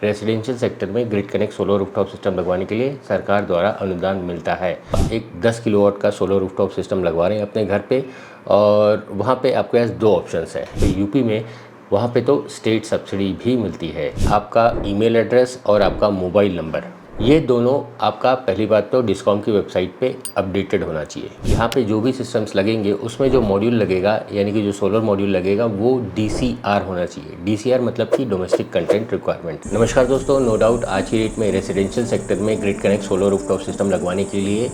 Residential sector में grid connect solar rooftop system लगवाने के लिए सरकार द्वारा अनुदान मिलता है। एक 10 किलोवाट का सोलर रूफटॉप सिस्टम लगवा रहे हैं अपने घर पे और वहाँ पे आपके पास दो ऑप्शंस हैं। तो यूपी में वहाँ पे तो स्टेट सब्सिडी भी मिलती है। आपका ईमेल एड्रेस और आपका मोबाइल नंबर, ये दोनों आपका पहली बात तो डिस्कॉम की वेबसाइट पे अपडेटेड होना चाहिए। यहाँ पे जो भी सिस्टम्स लगेंगे उसमें जो मॉड्यूल लगेगा यानी कि जो सोलर मॉड्यूल लगेगा वो DCR होना चाहिए। DCR मतलब कि डोमेस्टिक कंटेंट रिक्वायरमेंट। नमस्कार दोस्तों, नो डाउट आज की डेट में रेजिडेंशियल सेक्टर में grid connect solar rooftop system लगवाने के लिए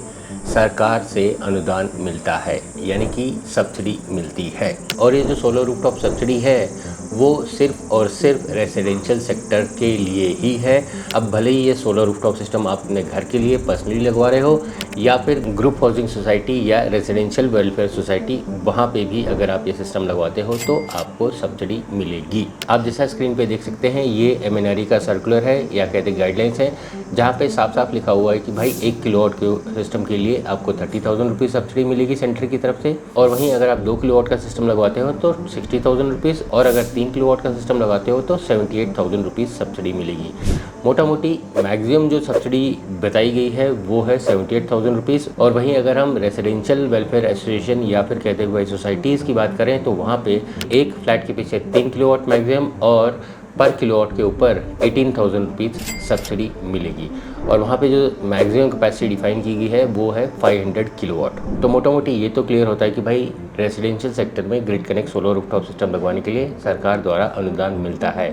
सरकार से अनुदान मिलता है यानी कि सब्सिडी मिलती है। और ये जो सोलर रूफटॉप सब्सिडी है वो सिर्फ और सिर्फ रेसिडेंशियल सेक्टर के लिए ही है। अब भले ही ये सोलर रूफटॉप सिस्टम आप अपने घर के लिए पर्सनली लगवा रहे हो या फिर ग्रुप हाउसिंग सोसाइटी या रेजिडेंशियल वेलफेयर सोसाइटी, वहाँ पे भी अगर आप ये सिस्टम लगवाते हो तो आपको सब्सिडी मिलेगी। आप जैसा स्क्रीन पे देख सकते हैं ये MNRE का सर्कुलर है या कहते गाइडलाइंस है, जहाँ पे साफ साफ लिखा हुआ है कि भाई 1 किलोवाट के सिस्टम के लिए आपको 30,000 रुपीज़ सब्सिडी मिलेगी सेंटर की तरफ से। और वहीं अगर आप 2 किलोवाट का सिस्टम लगवाते हो तो 60,000 रुपीज़ और अगर 3 किलोवाट का सिस्टम लगाते हो तो 78,000 रुपीज़ सब्सिडी मिलेगी। मोटा मोटी मैक्सिमम जो सब्सिडी बताई गई है वो है 78,000 रुपीज़। और वहीं अगर हम रेसिडेंशियल वेलफेयर एसोसिएशन या फिर कहते हुए सोसाइटीज़ की बात करें तो वहाँ पे एक फ्लैट के पीछे 3 किलोवाट मैक्सिमम और पर किलोवाट के ऊपर 18,000 रुपीज़ सब्सिडी मिलेगी। और वहाँ पे जो मैक्सिमम कैपेसिटी डिफाइन की गई है वो है 500 किलोवाट। तो मोटा मोटी ये तो क्लियर होता है कि भाई रेसिडेंशियल सेक्टर में grid connect solar rooftop system लगवाने के लिए सरकार द्वारा अनुदान मिलता है।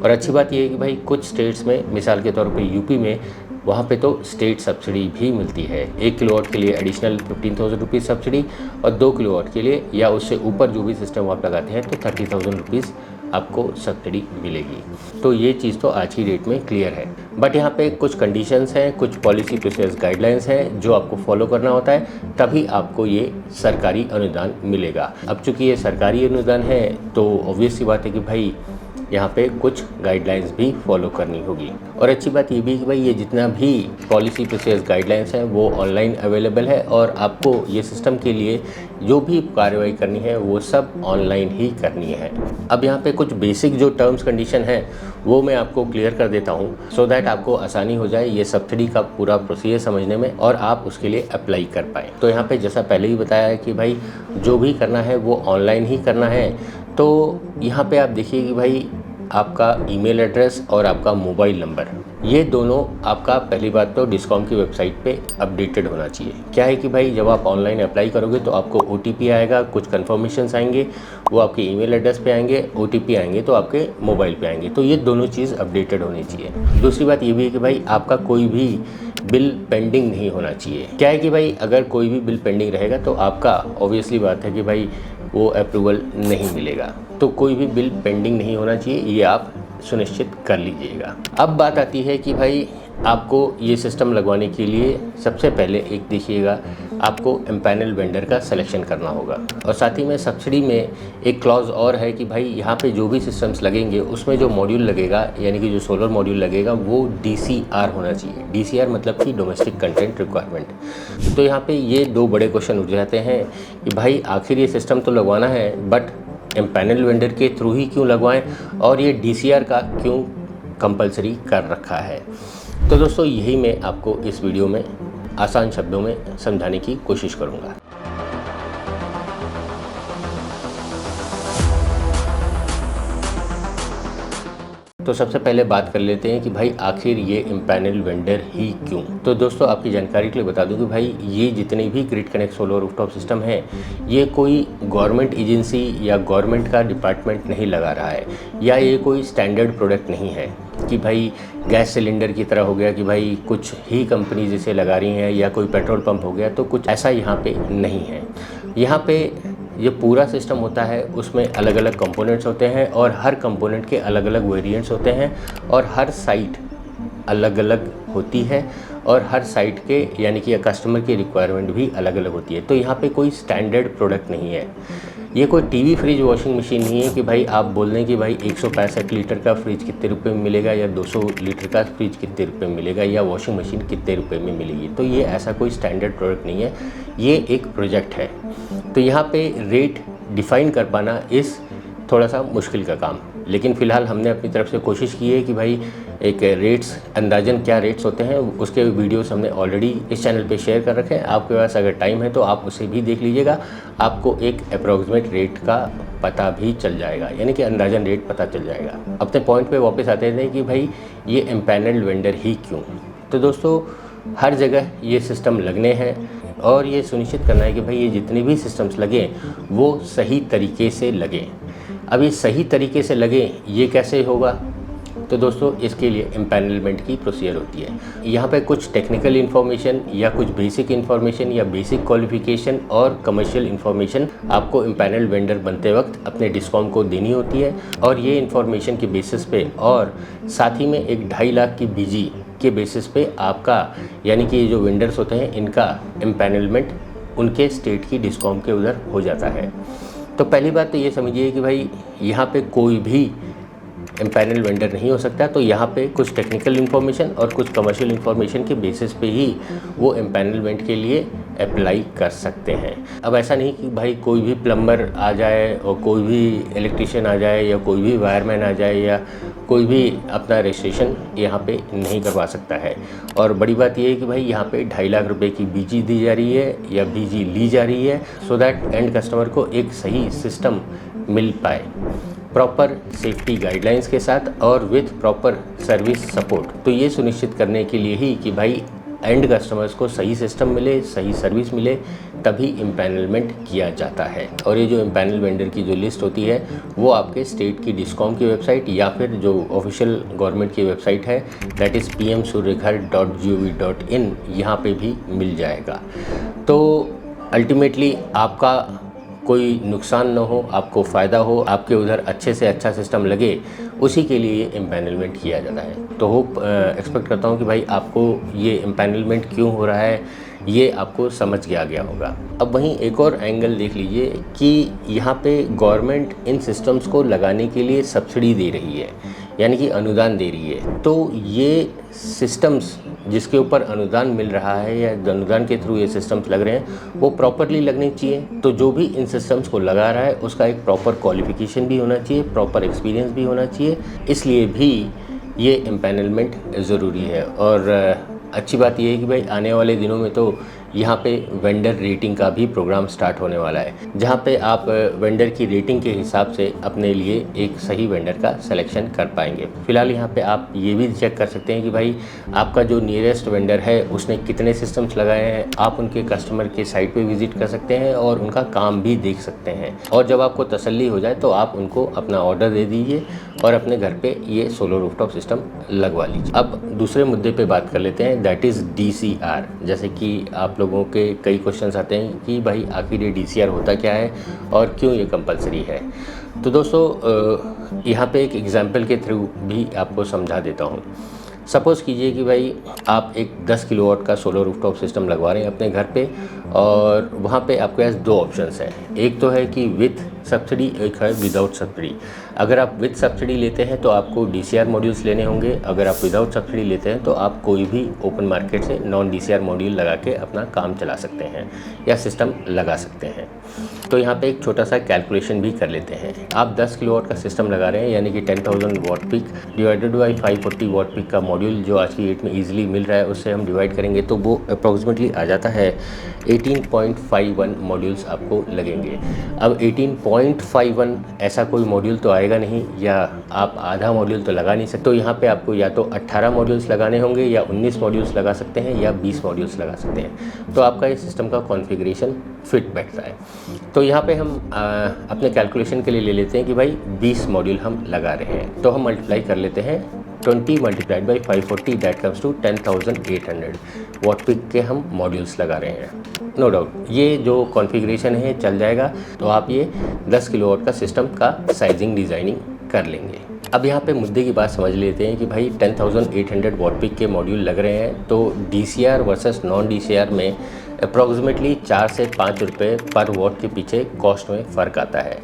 और अच्छी बात ये है कि भाई कुछ स्टेट्स में, मिसाल के तौर पे यूपी में, वहाँ पे तो स्टेट सब्सिडी भी मिलती है। 1 किलोवाट के लिए एडिशनल 15,000 रुपीज़ सब्सिडी और 2 किलोवाट के लिए या उससे ऊपर जो भी सिस्टम आप लगाते हैं तो 30,000 रुपीज़ आपको सब्सिडी मिलेगी। तो ये चीज़ तो आज की डेट में क्लियर है। बट यहाँ पे कुछ कंडीशंस हैं, कुछ पॉलिसी प्रोसेस गाइडलाइंस हैं जो आपको फॉलो करना होता है, तभी आपको ये सरकारी अनुदान मिलेगा। अब चूँकि ये सरकारी अनुदान है तो ऑब्वियस सी बात है कि भाई यहाँ पे कुछ गाइडलाइंस भी फॉलो करनी होगी। और अच्छी बात ये भी कि भाई ये जितना भी पॉलिसी प्रोसेस गाइडलाइंस है वो ऑनलाइन अवेलेबल है और आपको ये सिस्टम के लिए जो भी कार्रवाई करनी है वो सब ऑनलाइन ही करनी है। अब यहाँ पे कुछ बेसिक जो टर्म्स कंडीशन है वो मैं आपको क्लियर कर देता हूँ सो दैट आपको आसानी हो जाए ये सब्सिडी का पूरा प्रोसीजर समझने में और आप उसके लिए अप्लाई कर पाएँ। तो यहाँ पे जैसा पहले ही बताया है कि भाई जो भी करना है वो ऑनलाइन ही करना है। तो यहाँ पे आप देखिए कि भाई आपका ईमेल एड्रेस और आपका मोबाइल नंबर, ये दोनों आपका पहली बात तो डिस्कॉम की वेबसाइट पे अपडेटेड होना चाहिए। क्या है कि भाई जब आप ऑनलाइन अप्लाई करोगे तो आपको OTP आएगा, कुछ कन्फर्मेशंस आएंगे, वो आपके ईमेल एड्रेस पे आएंगे, OTP आएंगे तो आपके मोबाइल पे आएंगे। तो ये दोनों चीज़ अपडेटेड होनी चाहिए। दूसरी बात ये भी है कि भाई आपका कोई भी बिल पेंडिंग नहीं होना चाहिए। क्या है कि भाई अगर कोई भी बिल पेंडिंग रहेगा तो आपका ऑब्वियसली बात है कि भाई वो अप्रूवल नहीं मिलेगा। तो कोई भी बिल पेंडिंग नहीं होना चाहिए, ये आप सुनिश्चित कर लीजिएगा। अब बात आती है कि भाई आपको ये सिस्टम लगवाने के लिए सबसे पहले एक देखिएगा आपको एम्पैनल वेंडर का सिलेक्शन करना होगा। और साथ ही में सब्सिडी में एक क्लॉज और है कि भाई यहाँ पे जो भी सिस्टम्स लगेंगे उसमें जो मॉड्यूल लगेगा यानी कि जो सोलर मॉड्यूल लगेगा वो DCR होना चाहिए। DCR मतलब कि डोमेस्टिक कंटेंट रिक्वायरमेंट। तो यहाँ पे ये दो बड़े क्वेश्चन उठ जाते हैं कि भाई आखिर ये सिस्टम तो लगवाना है बट एम्पैनल वेंडर के थ्रू ही क्यों लगवाएं और ये DCR का क्यों कंपलसरी कर रखा है। तो दोस्तों यही मैं आपको इस वीडियो में आसान शब्दों में समझाने की कोशिश करूँगा। तो सबसे पहले बात कर लेते हैं कि भाई आखिर ये एम्पैनल वेंडर ही क्यों। तो दोस्तों आपकी जानकारी के लिए बता दूं कि भाई ये जितने भी grid connect solar rooftop system है ये कोई गवर्नमेंट एजेंसी या गवर्नमेंट का डिपार्टमेंट नहीं लगा रहा है या ये कोई स्टैंडर्ड प्रोडक्ट नहीं है कि भाई गैस सिलेंडर की तरह हो गया कि भाई कुछ ही कंपनीज इसे लगा रही हैं या कोई पेट्रोल पंप हो गया, तो कुछ ऐसा यहाँ पे नहीं है। यहाँ पे ये पूरा सिस्टम होता है, उसमें अलग अलग कंपोनेंट्स होते हैं और हर कंपोनेंट के अलग अलग वेरिएंट्स होते हैं और हर साइट अलग अलग होती है और हर साइट के यानी कि कस्टमर की रिक्वायरमेंट भी अलग अलग होती है। तो यहाँ पे कोई स्टैंडर्ड प्रोडक्ट नहीं है। ये कोई टीवी फ्रिज वॉशिंग मशीन नहीं है कि भाई आप बोल दें कि भाई 165 लीटर का फ्रिज कितने रुपए में मिलेगा या 200 लीटर का फ्रिज कितने रुपए में मिलेगा या वॉशिंग मशीन कितने रुपए में मिलेगी। तो ये ऐसा कोई स्टैंडर्ड प्रोडक्ट नहीं है, ये एक प्रोजेक्ट है। तो यहाँ पे रेट डिफ़ाइन कर पाना इस थोड़ा सा मुश्किल का काम, लेकिन फ़िलहाल हमने अपनी तरफ से कोशिश की है कि भाई एक रेट्स अंदाजन क्या रेट्स होते हैं उसके वीडियोस हमने ऑलरेडी इस चैनल पे शेयर कर रखे हैं। आपके पास अगर टाइम है तो आप उसे भी देख लीजिएगा, आपको एक अप्रॉक्सीमेट रेट का पता भी चल जाएगा, यानी कि अंदाजन रेट पता चल जाएगा। अपने पॉइंट पे वापस आते थे कि भाई ये एम्पैनल्ड वेंडर ही क्यों। तो दोस्तों हर जगह ये सिस्टम लगने हैं और ये सुनिश्चित करना है कि भाई ये जितने भी सिस्टम्स लगे वो सही तरीके से लगें। अब ये सही तरीके से लगे ये कैसे होगा, तो दोस्तों इसके लिए एम्पैनलमेंट की प्रोसीजर होती है। यहाँ पे कुछ टेक्निकल इन्फॉर्मेशन या कुछ बेसिक इन्फॉर्मेशन या बेसिक क्वालिफिकेशन और कमर्शियल इन्फॉर्मेशन आपको एम्पैनल्ड वेंडर बनते वक्त अपने डिस्कॉम को देनी होती है, और ये इन्फॉर्मेशन के बेसिस पे और साथ ही में एक 2.5 लाख की बीजी के बेसिस पे आपका, यानी कि ये जो वेंडर्स होते हैं इनका एम्पैनलमेंट उनके स्टेट की डिस्कॉम के उधर हो जाता है। तो पहली बात तो ये समझिए कि भाई यहाँ पे कोई भी एम्पैनल वेंडर नहीं हो सकता। तो यहाँ पे कुछ टेक्निकल इन्फॉर्मेशन और कुछ कमर्शियल इन्फॉर्मेशन के बेसिस पे ही वो एम्पैनलमेंट के लिए अप्लाई कर सकते हैं। अब ऐसा नहीं कि भाई कोई भी प्लम्बर आ जाए और कोई भी इलेक्ट्रिशियन आ जाए या कोई भी वायरमैन आ जाए या कोई भी अपना रजिस्ट्रेशन यहाँ पे नहीं करवा सकता है। और बड़ी बात यह है कि भाई यहाँ पे 2.5 लाख रुपए की बीजी दी जा रही है या बीजी ली जा रही है, सो दैट एंड कस्टमर को एक सही सिस्टम मिल पाए प्रॉपर सेफ्टी गाइडलाइंस के साथ और विथ प्रॉपर सर्विस सपोर्ट। तो ये सुनिश्चित करने के लिए ही कि भाई एंड कस्टमर्स को सही सिस्टम मिले, सही सर्विस मिले, तभी एम्पैनलमेंट किया जाता है। और ये जो एम्पैनल वेंडर की जो लिस्ट होती है वो आपके स्टेट की डिस्कॉम की वेबसाइट या फिर जो ऑफिशियल गवर्नमेंट की वेबसाइट है दैट इज़ pmsuryaghar.gov.in, यहाँ पे भी मिल जाएगा। तो अल्टीमेटली आपका कोई नुकसान ना हो, आपको फ़ायदा हो, आपके उधर अच्छे से अच्छा सिस्टम लगे, उसी के लिए ये एम्पैनलमेंट किया जाता है। तो होप एक्सपेक्ट करता हूँ कि भाई आपको ये एम्पैनलमेंट क्यों हो रहा है ये आपको समझ गया होगा। अब वहीं एक और एंगल देख लीजिए कि यहाँ पे गवर्नमेंट इन सिस्टम्स को लगाने के लिए सब्सिडी दे रही है, यानी कि अनुदान दे रही है। तो ये सिस्टम्स जिसके ऊपर अनुदान मिल रहा है या अनुदान के थ्रू ये सिस्टम्स लग रहे हैं वो प्रॉपरली लगने चाहिए। तो जो भी इन सिस्टम्स को लगा रहा है उसका एक प्रॉपर क्वालिफिकेशन भी होना चाहिए, प्रॉपर एक्सपीरियंस भी होना चाहिए, इसलिए भी ये एम्पैनलमेंट ज़रूरी है। और अच्छी बात यह है कि भाई आने वाले दिनों में तो यहाँ पे वेंडर रेटिंग का भी प्रोग्राम स्टार्ट होने वाला है, जहाँ पे आप वेंडर की रेटिंग के हिसाब से अपने लिए एक सही वेंडर का सिलेक्शन कर पाएंगे। फिलहाल यहाँ पे आप ये भी चेक कर सकते हैं कि भाई आपका जो नियरेस्ट वेंडर है उसने कितने सिस्टम्स लगाए हैं। आप उनके कस्टमर के साइट पे विजिट कर सकते हैं और उनका काम भी देख सकते हैं, और जब आपको तसल्ली हो जाए तो आप उनको अपना ऑर्डर दे दीजिए और अपने घर पे ये सोलर रूफटॉप सिस्टम लगवा लीजिए। अब दूसरे मुद्दे पे बात कर लेते हैं, दैट इज़ DCR। जैसे कि आप लोगों के कई क्वेश्चंस आते हैं कि भाई आखिर ये DCR होता क्या है और क्यों ये कंपलसरी है। तो दोस्तों यहाँ पे एक एग्जांपल के थ्रू भी आपको समझा देता हूँ। सपोज़ कीजिए कि भाई आप एक 10 किलोवाट का सोलर रूफटॉप सिस्टम लगवा रहे हैं अपने घर पे, और वहाँ पे आपके पास 2 ऑप्शंस हैं। एक तो है कि विथ सब्सिडी, एक है विदाउट सब्सिडी। अगर आप विथ सब्सिडी लेते हैं तो आपको DCR मॉड्यूल्स लेने होंगे। अगर आप विदाउट सब्सिडी लेते हैं तो आप कोई भी ओपन मार्केट से नॉन DCR मॉड्यूल लगा के अपना काम चला सकते हैं या सिस्टम लगा सकते हैं। तो यहाँ पे एक छोटा सा कैलकुलेशन भी कर लेते हैं। आप 10 किलोवाट का सिस्टम लगा रहे हैं, यानी कि 10,000 watt peak divided by 540 watt peak का मॉड्यूल जो आज की डेट में ईजिली मिल रहा है, उससे हम डिवाइड करेंगे तो वो अप्रॉक्सीमेटली आ जाता है 18.51 मॉड्यूल्स आपको लगेंगे। अब 18.51 ऐसा कोई मॉड्यूल तो आएगा नहीं, या आप आधा मॉड्यूल तो लगा नहीं सकते। तो यहाँ पे आपको या तो 18 मॉड्यूल्स लगाने होंगे या 19 मॉड्यूल्स लगा सकते हैं या 20 मॉड्यूल्स लगा सकते हैं। तो आपका ये सिस्टम का कॉन्फ़िगरेशन फिट बैठता है। तो यहाँ पे हम अपने कैलकुलेशन के लिए ले लेते हैं कि भाई 20 मॉड्यूल हम लगा रहे हैं, तो हम मल्टीप्लाई कर लेते हैं 20 multiplied by 540 that comes to 10,800 watt peak के हम मॉड्यूल्स लगा रहे हैं। नो डाउट ये जो कॉन्फ़िगरेशन है चल जाएगा, तो आप ये 10 किलोवाट का सिस्टम का साइजिंग डिज़ाइनिंग कर लेंगे। अब यहाँ पे मुद्दे की बात समझ लेते हैं कि भाई 10,800 वाट पीक के मॉड्यूल लग रहे हैं, तो DCR वर्सेस नॉन DCR में अप्रॉक्सीमेटली 4 से 5 रुपये पर वॉट के पीछे कॉस्ट में फ़र्क आता है।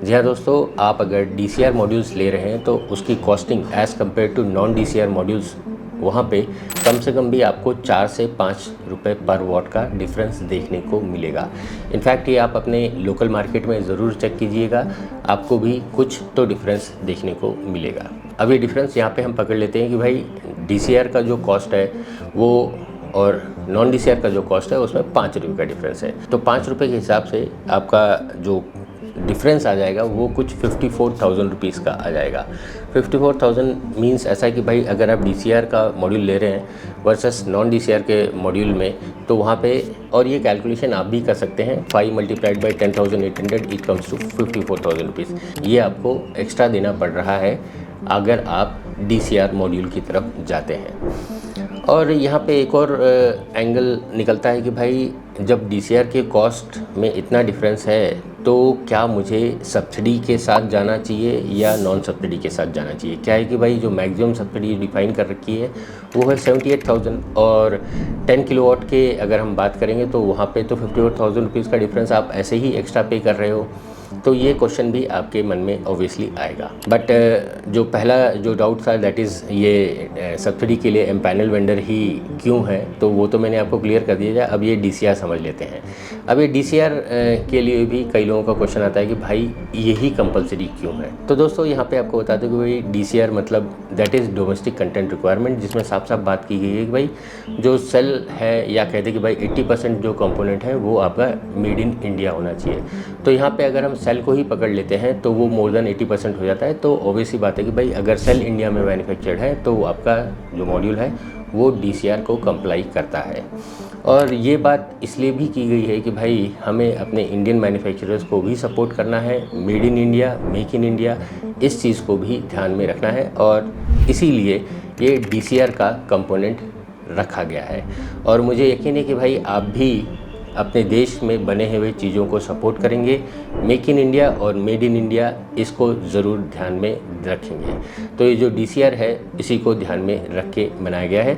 जी हाँ दोस्तों, आप अगर DCR मॉड्यूल्स ले रहे हैं तो उसकी costing as compare to non DCR modules वहाँ पे कम से कम भी आपको 4 से 5 रुपए पर वॉट का डिफरेंस देखने को मिलेगा। इनफैक्ट ये आप अपने लोकल मार्केट में ज़रूर चेक कीजिएगा, आपको भी कुछ तो डिफरेंस देखने को मिलेगा। अब ये डिफरेंस यहाँ पे हम पकड़ लेते हैं कि भाई DCR का जो कॉस्ट है वो और नॉन DCR का जो कॉस्ट है उसमें 5 रुपये का डिफरेंस है। तो 5 रुपये के हिसाब से आपका जो डिफरेंस आ जाएगा वो कुछ 54,000 रुपीज़ का आ जाएगा। 54,000 मीन्स ऐसा है कि भाई अगर आप DCR का मॉड्यूल ले रहे हैं वर्सेस नॉन DCR के मॉड्यूल में, तो वहाँ पे और ये कैलकुलेशन आप भी कर सकते हैं, 5 multiplied by 10,800 it comes to 54,000 rupees. ये आपको एक्स्ट्रा देना पड़ रहा है अगर आप DCR मॉड्यूल की तरफ जाते हैं। और यहाँ पे एक और एंगल निकलता है कि भाई जब DCR के कॉस्ट में इतना डिफरेंस है तो क्या मुझे सब्सिडी के साथ जाना चाहिए या नॉन सब्सिडी के साथ जाना चाहिए। क्या है कि भाई जो मैक्सिमम सब्सिडी डिफाइन कर रखी है वो है 78,000 और 10 किलोवाट के अगर हम बात करेंगे तो वहाँ पे तो 54,000 रुपीज़ का डिफरेंस आप ऐसे ही एक्स्ट्रा पे कर रहे हो। तो ये क्वेश्चन भी आपके मन में ऑब्वियसली आएगा। बट जो पहला जो डाउट था दैट इज़ ये सब्सिडी के लिए एम्पैनल वेंडर ही क्यों है, तो वो तो मैंने आपको क्लियर कर दिया जाए। अब ये DCR समझ लेते हैं। अब ये DCR के लिए भी कई लोगों का क्वेश्चन आता है कि भाई यही कंपलसरी क्यों है। तो दोस्तों यहाँ पे आपको बता दूं कि भाई DCR मतलब that is domestic content requirement, जिसमें साफ साफ बात की गई है कि भाई जो सेल है या कहते कि भाई 80% जो कंपोनेंट है वो आपका मेड इन इंडिया होना चाहिए। तो यहाँ पे अगर हम सेल को ही पकड़ लेते हैं तो वो मोर देन 80% हो जाता है। तो ऑब्वियसली बात है कि भाई अगर सेल इंडिया में मैन्युफैक्चर्ड है तो आपका जो मॉड्यूल है वो DCR को कंप्लाई करता है। और ये बात इसलिए भी की गई है कि भाई हमें अपने इंडियन मैन्युफैक्चरर्स को भी सपोर्ट करना है, made in India, make in India, इस चीज़ को भी ध्यान में रखना है और इसीलिए ये DCR का कंपोनेंट रखा गया है। और मुझे यकीन है कि भाई आप भी अपने देश में बने हुए चीज़ों को सपोर्ट करेंगे, मेक इन इंडिया और मेड इन इंडिया इसको ज़रूर ध्यान में रखेंगे। तो ये जो DCR है इसी को ध्यान में रख के बनाया गया है,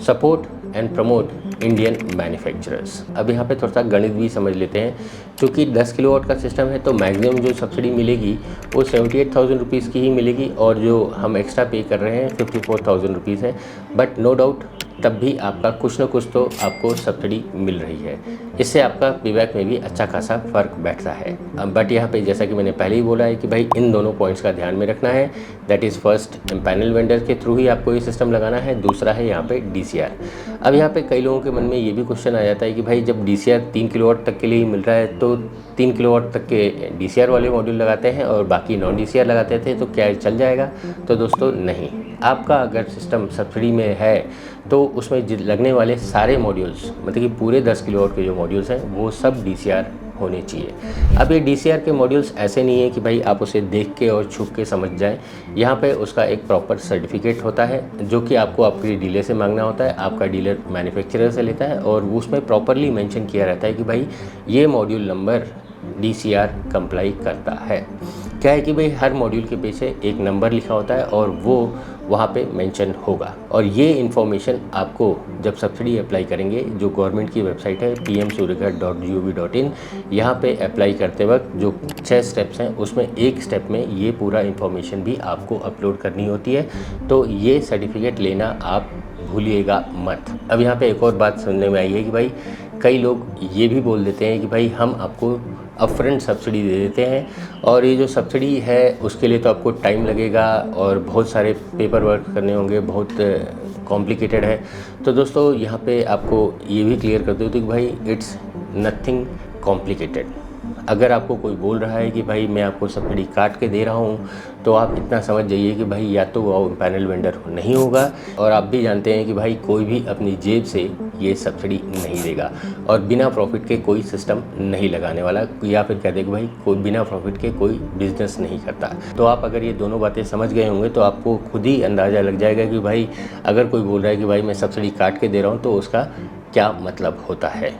support and promote Indian manufacturers. अब यहाँ पे थोड़ा सा गणित भी समझ लेते हैं। क्योंकि 10 किलोवाट का सिस्टम है तो मैक्सिमम जो सब्सिडी मिलेगी वो 78,000 रुपीज़ की ही मिलेगी और जो हम एक्स्ट्रा पे कर रहे हैं 54,000 रुपीज़ है। बट नो डाउट तब भी आपका कुछ न कुछ तो आपको सब्सिडी मिल रही है। इससे आपका पेबैक में भी अच्छा खासा फ़र्क बैठता है। बट यहाँ पे जैसा कि मैंने पहले ही बोला है कि भाई इन दोनों पॉइंट्स का ध्यान में रखना है। That is first empanel vendor के थ्रू ही आपको ये सिस्टम लगाना है, दूसरा है यहाँ पे DCR। अब यहाँ पे कई लोगों के मन में ये भी क्वेश्चन आ जाता है कि भाई जब DCR 3 किलोवाट तक के लिए ही मिल रहा है तो 3 किलोवाट तक के DCR वाले मॉड्यूल लगाते हैं और बाकी नॉन DCR लगाते थे तो क्या चल जाएगा। तो दोस्तों नहीं, आपका अगर सिस्टम सब्सिडी में है तो उसमें लगने वाले सारे मॉड्यूल्स मतलब कि पूरे 10 किलोवाट के जो मॉड्यूल्स हैं वो सब DCR होने चाहिए। अब ये DCR के मॉड्यूल्स ऐसे नहीं है कि भाई आप उसे देख के और छुप के समझ जाएं। यहाँ पे उसका एक प्रॉपर सर्टिफिकेट होता है जो कि आपको आपके डीलर से मांगना होता है, आपका डीलर मैन्युफैक्चरर से लेता है और उसमें प्रॉपरली मेंशन किया रहता है कि भाई ये मॉड्यूल नंबर DCR कंप्लाई करता है। क्या है कि भाई हर मॉड्यूल के पीछे एक नंबर लिखा होता है और वो वहाँ पे मेंशन होगा और ये इन्फॉर्मेशन आपको जब सब्सिडी अप्लाई करेंगे, जो गवर्नमेंट की वेबसाइट है pmsuryaghar.gov.in, यहाँ पे अप्लाई करते वक्त जो 6 स्टेप्स हैं उसमें एक स्टेप में ये पूरा इन्फॉर्मेशन भी आपको अपलोड करनी होती है। तो ये सर्टिफिकेट लेना आप भूलिएगा मत। अब यहाँ पे एक और बात सुनने में आई है कि भाई कई लोग ये भी बोल देते हैं कि भाई हम आपको अपफ्रंट सब्सिडी दे देते हैं और ये जो सब्सिडी है उसके लिए तो आपको टाइम लगेगा और बहुत सारे पेपर वर्क करने होंगे, बहुत कॉम्प्लिकेटेड है। तो दोस्तों यहाँ पे आपको ये भी क्लियर कर दूँ कि भाई इट्स नथिंग कॉम्प्लिकेटेड। अगर आपको कोई बोल रहा है कि भाई मैं आपको सब्सिडी काट के दे रहा हूँ तो आप इतना समझ जाइए कि भाई या तो वो पैनल वेंडर नहीं होगा और आप भी जानते हैं कि भाई कोई भी अपनी जेब से ये सब्सिडी नहीं देगा और बिना प्रॉफिट के कोई सिस्टम नहीं लगाने वाला, या फिर कह दे कि भाई कोई बिना प्रॉफिट के कोई बिजनेस नहीं करता। तो आप अगर ये दोनों बातें समझ गए होंगे तो आपको खुद ही अंदाज़ा लग जाएगा कि भाई अगर कोई बोल रहा है कि भाई मैं सब्सिडी काट के दे रहा हूँ तो उसका क्या मतलब होता है।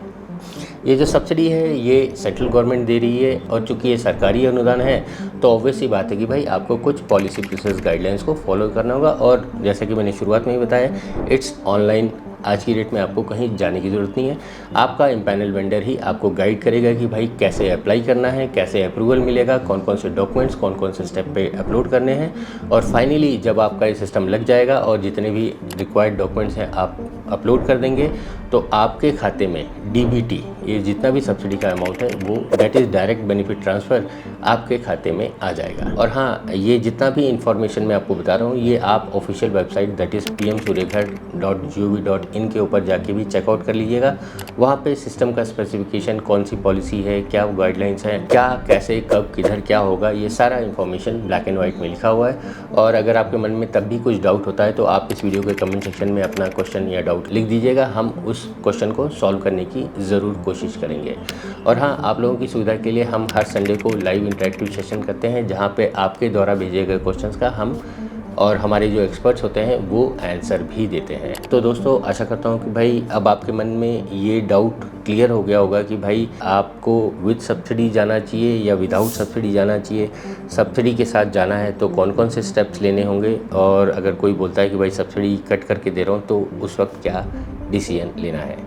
ये जो सब्सिडी है ये सेंट्रल गवर्नमेंट दे रही है और चूंकि ये सरकारी अनुदान है तो ऑब्वियस ही बात है कि भाई आपको कुछ पॉलिसी प्रोसेस गाइडलाइंस को फॉलो करना होगा और जैसा कि मैंने शुरुआत में ही बताया इट्स ऑनलाइन आज की डेट में आपको कहीं जाने की ज़रूरत नहीं है। आपका एम्पैनल वेंडर ही आपको गाइड करेगा कि भाई कैसे अप्लाई करना है, कैसे अप्रूवल मिलेगा, कौन कौन से डॉक्यूमेंट्स कौन कौन से स्टेप पे अपलोड करने हैं। और फाइनली जब आपका ये सिस्टम लग जाएगा और जितने भी रिक्वायर्ड डॉक्यूमेंट्स हैं आप अपलोड कर देंगे, तो आपके खाते में डीबीटी, ये जितना भी सब्सिडी का अमाउंट है वो that is direct benefit transfer आपके खाते में आ जाएगा। और हाँ, ये जितना भी इन्फॉर्मेशन मैं आपको बता रहा हूँ ये आप official website that is pmsuryaghar.gov.in के ऊपर जाके भी चेकआउट कर लीजिएगा। वहाँ पे सिस्टम का स्पेसिफिकेशन, कौन सी पॉलिसी है, क्या गाइडलाइंस हैं, क्या कैसे कब किधर क्या होगा, ये सारा इन्फॉर्मेशन ब्लैक एंड वाइट में लिखा हुआ है। और अगर आपके मन में तब भी कुछ डाउट होता है तो आप इस वीडियो के कमेंट सेक्शन में अपना क्वेश्चन या डाउट लिख दीजिएगा, हम उस क्वेश्चन को सॉल्व करने की ज़रूर कोशिश करेंगे। और हाँ, आप लोगों की सुविधा के लिए हम हर संडे को लाइव इंटरेक्टिव सेशन करते हैं जहाँ पे आपके द्वारा भेजे गए क्वेश्चंस का हम और हमारे जो एक्सपर्ट्स होते हैं वो आंसर भी देते हैं। तो दोस्तों, आशा करता हूँ कि भाई अब आपके मन में ये डाउट क्लियर हो गया होगा कि भाई आपको विद सब्सिडी जाना चाहिए या विदाउट सब्सिडी जाना चाहिए। सब्सिडी के साथ जाना है तो कौन कौन से स्टेप्स लेने होंगे, और अगर कोई बोलता है कि भाई सब्सिडी कट करके दे रहा हूँ तो उस वक्त क्या डिसीजन लेना है।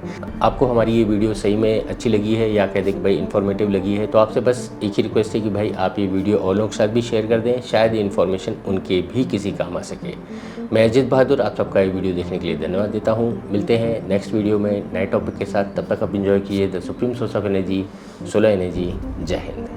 आपको हमारी ये वीडियो सही में अच्छी लगी है या कहते हैं कि भाई इन्फॉर्मेटिव लगी है, तो आपसे बस एक ही रिक्वेस्ट है कि भाई आप ये वीडियो और लोगों के साथ भी शेयर कर दें, शायद ये इन्फॉर्मेशन उनके भी किसी काम आ सके। मैं अजित बहादुर आप सबका ये वीडियो देखने के लिए धन्यवाद देता हूँ। मिलते हैं नेक्स्ट वीडियो में नए टॉपिक के साथ, तब तक आप इंजॉय कीजिए the supreme source of energy, solar energy. जय हिंद।